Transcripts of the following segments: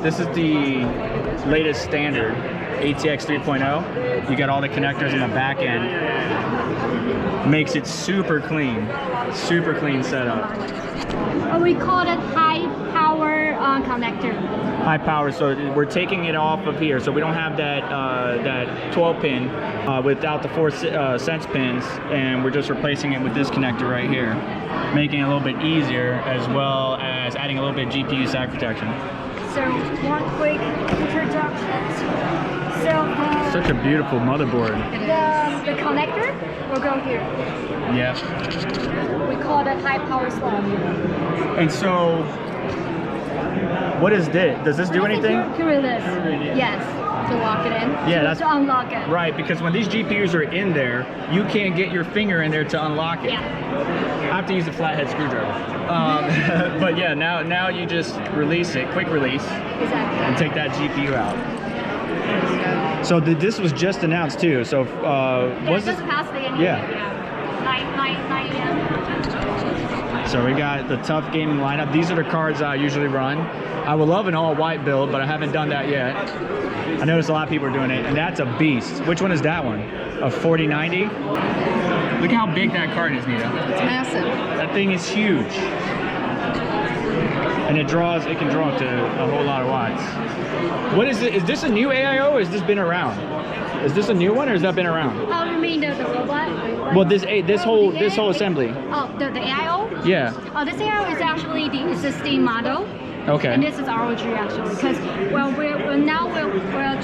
This is the latest standard, ATX 3.0. You got all the connectors in the back end. Makes it super clean setup. We call it high power connector. High power, so we're taking it off of here, so we don't have that that 12 pin without the 4 sense pins, and we're just replacing it with this connector right here, making it a little bit easier, as well as adding a little bit of GPU sag protection. So one quick introduction. So Such a beautiful motherboard. The connector will go here. Yeah. We call it high power slot. And so, what is this? Does this do anything? Here it is. Yes, to lock it in. Yeah, that's to unlock it. Right, because when these GPUs are in there, you can't get your finger in there to unlock it. Yeah. I have to use a flathead screwdriver. But yeah, now you just release it, quick release, Exactly. and take that GPU out. So this was just announced too. So was just this? past the end. Yeah. 9 a.m. So we got the TuF gaming lineup. These are the cards I usually run. I would love an all white build, but I haven't done that yet. I noticed a lot of people are doing it, and that's a beast. Which one is that one? A 4090? Look how big that card is, Nita. It's massive. That thing is huge. And it can draw up to a whole lot of watts. What is it? Is this a new AIO or has this been around? Is this a new one or has that been around? Oh, you mean the robot? Well, this whole assembly. Oh, the AIO? Yeah. Oh, this AIO is actually the existing model. Okay. And this is ROG actually, because well, we're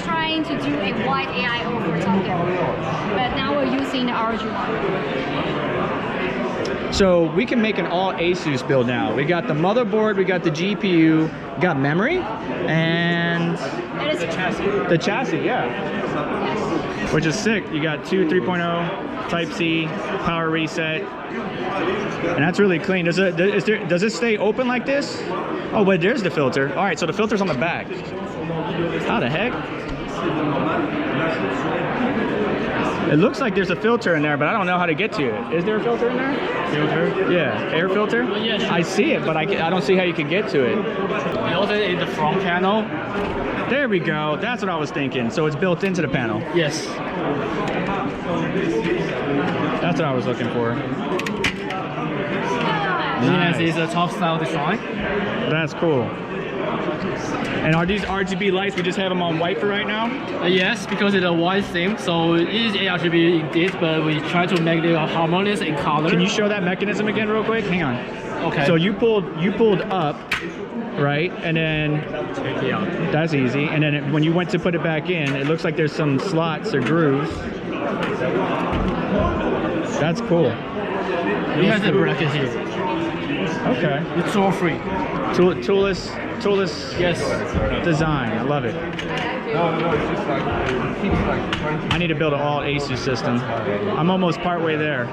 trying to do a wide AIO for TuF, but now we're using the ROG one. So we can make an all Asus build now. We got the motherboard, we got the GPU, got memory, and the chassis, yeah. Which is sick. You got two 3.0, Type-C, power reset, and that's really clean. Does it stay open like this? Oh, wait, there's the filter. All right, so the filter's on the back. How the heck? It looks like there's a filter in there, but I don't know how to get to it. Is there a filter in there? Filter? Yeah, air filter? Yeah, sure. I see it, but I don't see how you can get to it. And also in the front panel. There we go. That's what I was thinking. So it's built into the panel. Yes. That's what I was looking for. Yes, it's a top style design. That's cool. And are these RGB lights, we just have them on white for right now? Yes, because it's a white theme, so it is RGB indeed, but we try to make it harmonious in color. Can you show that mechanism again real quick? Hang on. Okay. So you pulled up, right? And then that's easy. And then when you went to put it back in, it looks like there's some slots or grooves. That's cool. We have the bracket here. Okay. It's tool free. Toolless Yes. design. I love it. I need to build an all Asus system. I'm almost partway there.